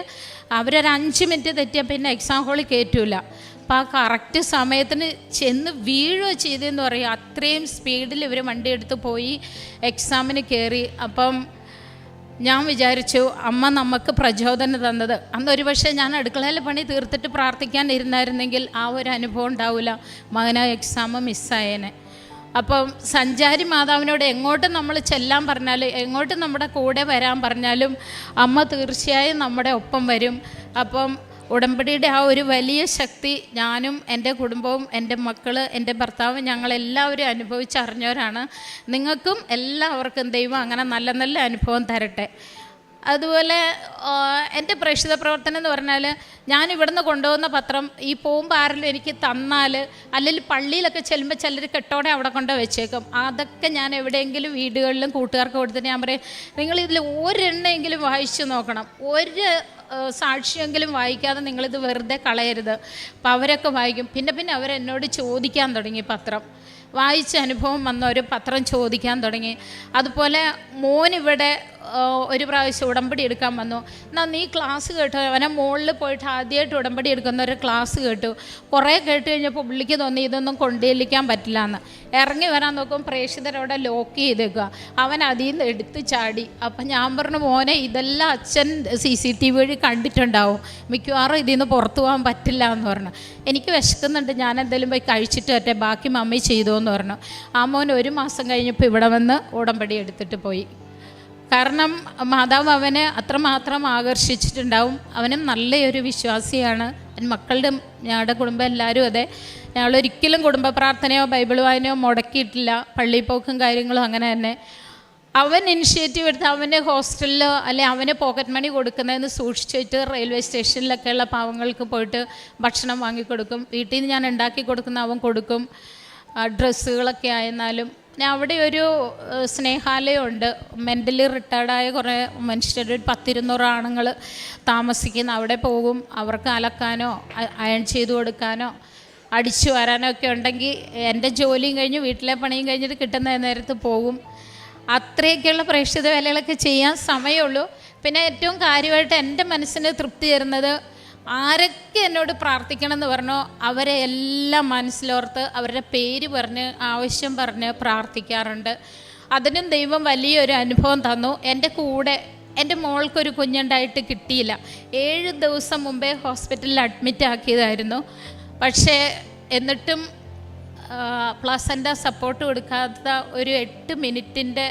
അവരൊരു 5 മിനിറ്റ് തെറ്റിയാൽ പിന്നെ എക്സാം ഹോളിൽ കയറ്റൂല. അപ്പോൾ ആ കറക്റ്റ് സമയത്തിന് ചെന്ന് വീഴുക ചെയ്തതെന്ന് പറയും. അത്രയും സ്പീഡിൽ ഇവർ വണ്ടിയെടുത്ത് പോയി എക്സാമിന് കയറി. അപ്പം ഞാൻ വിചാരിച്ചു അമ്മ നമുക്ക് പ്രചോദനം തന്നത്. അന്നൊരു പക്ഷേ ഞാൻ അടുക്കളയിൽ പണി തീർത്തിട്ട് പ്രാർത്ഥിക്കാൻ ഇരുന്നായിരുന്നെങ്കിൽ ആ ഒരു അനുഭവം ഉണ്ടാവില്ല, മകനായ എക്സാം മിസ്സായേനെ. അപ്പം സഞ്ചാരി മാതാവിനോട് എങ്ങോട്ടും നമ്മൾ ചെല്ലാൻ പറഞ്ഞാൽ, എങ്ങോട്ടും നമ്മുടെ കൂടെ വരാൻ പറഞ്ഞാലും അമ്മ തീർച്ചയായും നമ്മുടെ ഒപ്പം വരും. അപ്പം ഉടമ്പടിയുടെ ആ ഒരു വലിയ ശക്തി ഞാനും എൻ്റെ കുടുംബവും എൻ്റെ മക്കൾ എൻ്റെ ഭർത്താവും ഞങ്ങളെല്ലാവരും അനുഭവിച്ചറിഞ്ഞവരാണ്. നിങ്ങൾക്കും എല്ലാവർക്കും ദൈവം അങ്ങനെ നല്ല നല്ല അനുഭവം തരട്ടെ. അതുപോലെ എൻ്റെ പ്രേക്ഷിത പ്രവർത്തനം എന്ന് പറഞ്ഞാൽ, ഞാൻ ഇവിടുന്ന് കൊണ്ടുപോകുന്ന പത്രം ഈ പോകുമ്പോൾ ആരെങ്കിലും എനിക്ക് തന്നാൽ, അല്ലെങ്കിൽ പള്ളിയിലൊക്കെ ചെല്ലുമ്പോൾ ചിലർ കെട്ടോടെ അവിടെ കൊണ്ട് വെച്ചേക്കും. അതൊക്കെ ഞാൻ എവിടെയെങ്കിലും വീടുകളിലും കൂട്ടുകാർക്ക് കൊടുത്തിട്ട് ഞാൻ പറയും, നിങ്ങളിതിൽ ഒരെണ്ണമെങ്കിലും വായിച്ചു നോക്കണം, ഒരു സാക്ഷിയെങ്കിലും വായിക്കാതെ നിങ്ങളിത് വെറുതെ കളയരുത്. അപ്പോൾ അവരൊക്കെ വായിക്കും. പിന്നെ അവരെന്നോട് ചോദിക്കാൻ തുടങ്ങി, പത്രം വായിച്ച അനുഭവം വന്നവർ പത്രം ചോദിക്കാൻ തുടങ്ങി. അതുപോലെ മോനിവിടെ ഒരു പ്രാവശ്യം ഉടമ്പടി എടുക്കാൻ വന്നു. എന്നാൽ നീ ക്ലാസ് കേട്ടോ, അവനെ മുകളിൽ പോയിട്ട് ആദ്യമായിട്ട് ഉടമ്പടി എടുക്കുന്ന ഒരു ക്ലാസ് കേട്ടു. കുറേ കേട്ട് കഴിഞ്ഞപ്പോൾ പുള്ളിക്ക് തോന്നി ഇതൊന്നും കൊണ്ടേലിക്കാൻ പറ്റില്ല എന്ന്. ഇറങ്ങി വരാൻ നോക്കും, പ്രേക്ഷിതരവിടെ ലോക്ക് ചെയ്തേക്കുക. അവൻ അതിൽ നിന്ന് എടുത്ത് ചാടി. അപ്പം ഞാൻ പറഞ്ഞു, മോനെ ഇതെല്ലാം അച്ഛൻ CCTV വഴി കണ്ടിട്ടുണ്ടാവും, മിക്കവാറും ഇതിൽ നിന്ന് പുറത്തു പോകാൻ പറ്റില്ല എന്ന് പറഞ്ഞു. എനിക്ക് വിശക്കുന്നുണ്ട്, ഞാൻ എന്തെങ്കിലും പോയി കഴിച്ചിട്ട് വരട്ടെ, ബാക്കി മമ്മി ചെയ്തോ എന്ന് പറഞ്ഞു. ആ മോൻ 1 മാസം കഴിഞ്ഞപ്പോൾ ഇവിടെ വന്ന് ഉടമ്പടി എടുത്തിട്ട് പോയി. കാരണം മാതാവ് അവനെ അത്രമാത്രം ആകർഷിച്ചിട്ടുണ്ടാവും. അവനും നല്ലൊരു വിശ്വാസിയാണ്. മക്കളുടെ ഞങ്ങളുടെ കുടുംബം എല്ലാവരും അതെ. ഞങ്ങളൊരിക്കലും കുടുംബ പ്രാർത്ഥനയോ ബൈബിൾ വായനയോ മുടക്കിയിട്ടില്ല. പള്ളിപ്പോക്കും കാര്യങ്ങളും അങ്ങനെ തന്നെ. അവൻ ഇനിഷ്യേറ്റീവ് എടുത്ത് അവന് ഹോസ്റ്റലിലോ അല്ലെങ്കിൽ അവന് പോക്കറ്റ് മണി കൊടുക്കുന്നതെന്ന് സൂക്ഷിച്ചിട്ട് റെയിൽവേ സ്റ്റേഷനിലൊക്കെയുള്ള പാവങ്ങൾക്ക് പോയിട്ട് ഭക്ഷണം വാങ്ങിക്കൊടുക്കും. വീട്ടിൽ നിന്ന് ഞാൻ ഉണ്ടാക്കി കൊടുക്കുന്ന അവൻ കൊടുക്കും. ഡ്രസ്സുകളൊക്കെ ആയിരുന്നാലും. ഞാൻ അവിടെ ഒരു സ്നേഹാലയമുണ്ട്, മെൻ്റലി റിട്ടയർഡായ കുറേ മനുഷ്യർ, 10-200 ആണുങ്ങൾ താമസിക്കുന്ന. അവിടെ പോകും. അവർക്ക് അലക്കാനോ അയൺ ചെയ്ത് കൊടുക്കാനോ അടിച്ചു വരാനോ ഒക്കെ ഉണ്ടെങ്കിൽ എൻ്റെ ജോലിയും കഴിഞ്ഞ് വീട്ടിലെ പണിയും കഴിഞ്ഞിട്ട് കിട്ടുന്ന നേരത്ത് പോകും. അത്രയൊക്കെയുള്ള പ്രേക്ഷിത വേലകളൊക്കെ ചെയ്യാൻ സമയമുള്ളൂ. പിന്നെ ഏറ്റവും കാര്യമായിട്ട് എൻ്റെ മനസ്സിന് തൃപ്തി തരുന്നത്, ആരൊക്കെ എന്നോട് പ്രാർത്ഥിക്കണം എന്ന് പറഞ്ഞോ അവരെ എല്ലാം മനസ്സിലോർത്ത് അവരുടെ പേര് പറഞ്ഞ് ആവശ്യം പറഞ്ഞ് പ്രാർത്ഥിക്കാറുണ്ട്. അതിനും ദൈവം വലിയൊരു അനുഭവം തന്നു. എൻ്റെ കൂടെ എൻ്റെ മോൾക്കൊരു കുഞ്ഞുണ്ടായിട്ട് കിട്ടിയില്ല. 7 ദിവസം മുമ്പേ ഹോസ്പിറ്റലിൽ അഡ്മിറ്റ് ആക്കിയതായിരുന്നു. പക്ഷേ എന്നിട്ടും പ്ലസൻ്റ സപ്പോർട്ട് കൊടുക്കാത്ത ഒരു 8 മിനിറ്റിൻ്റെ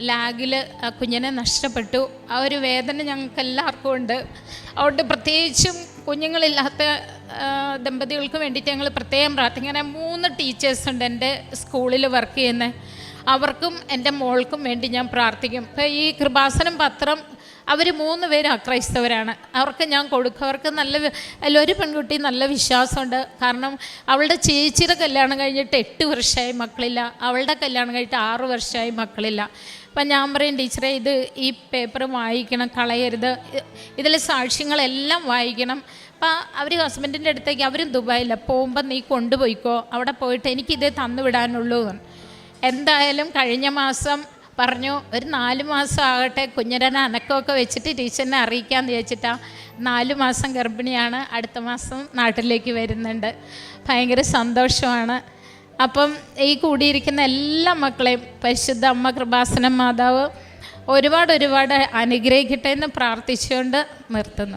ലാഗിൽ ആ കുഞ്ഞിനെ നഷ്ടപ്പെട്ടു. ആ ഒരു വേദന ഞങ്ങൾക്ക് എല്ലാവർക്കും ഉണ്ട്. അതുകൊണ്ട് പ്രത്യേകിച്ചും കുഞ്ഞുങ്ങളില്ലാത്ത ദമ്പതികൾക്ക് വേണ്ടിയിട്ട് ഞങ്ങൾ പ്രത്യേകം പ്രാർത്ഥിക്കും. അങ്ങനെ 3 ടീച്ചേഴ്സുണ്ട് എൻ്റെ സ്കൂളിൽ വർക്ക് ചെയ്യുന്നത്. അവർക്കും എൻ്റെ മോൾക്കും വേണ്ടി ഞാൻ പ്രാർത്ഥിക്കും. ഇപ്പോൾ ഈ കൃപാസനം പത്രം അവർ 3 പേരും അക്രൈസ്തവരാണ്. അവർക്ക് ഞാൻ കൊടുക്കും. അവർക്ക് അതിലൊരു പെൺകുട്ടി നല്ല വിശ്വാസമുണ്ട്. കാരണം അവളുടെ ചേച്ചിയുടെ കല്യാണം കഴിഞ്ഞിട്ട് 8 വർഷമായി മക്കളില്ല. അവളുടെ കല്യാണം കഴിഞ്ഞിട്ട് 6 വർഷമായി മക്കളില്ല. അപ്പം ഞാൻ പറയും, ടീച്ചറെ ഈ പേപ്പർ വായിക്കണം, കളയരുത്, ഇതിലെ സാക്ഷ്യങ്ങളെല്ലാം വായിക്കണം. അപ്പം അവർ ഹസ്ബൻഡിൻ്റെ അടുത്തേക്ക്, അവരും ദുബായില്ല, പോകുമ്പോൾ നീ കൊണ്ടുപോയിക്കോ, അവിടെ പോയിട്ട് എനിക്കിതേ തന്നു വിടാനുള്ളൂ. എന്തായാലും കഴിഞ്ഞ മാസം പറഞ്ഞു, ഒരു 4 മാസം ആകട്ടെ, കുഞ്ഞിനെ അനക്കമൊക്കെ വെച്ചിട്ട് ടീച്ചറിനെ അറിയിക്കാമെന്ന് ചോദിച്ചിട്ടാണ്. 4 മാസം ഗർഭിണിയാണ്. അടുത്ത മാസം നാട്ടിലേക്ക് വരുന്നുണ്ട്. ഭയങ്കര സന്തോഷമാണ്. അപ്പം ഈ കൂടിയിരിക്കുന്ന എല്ലാ മക്കളെയും പരിശുദ്ധ അമ്മ കൃപാസനം മാതാവ് ഒരുപാട് അനുഗ്രഹിക്കട്ടെ എന്ന് പ്രാർത്ഥിച്ചുകൊണ്ട് നിർത്തുന്നു.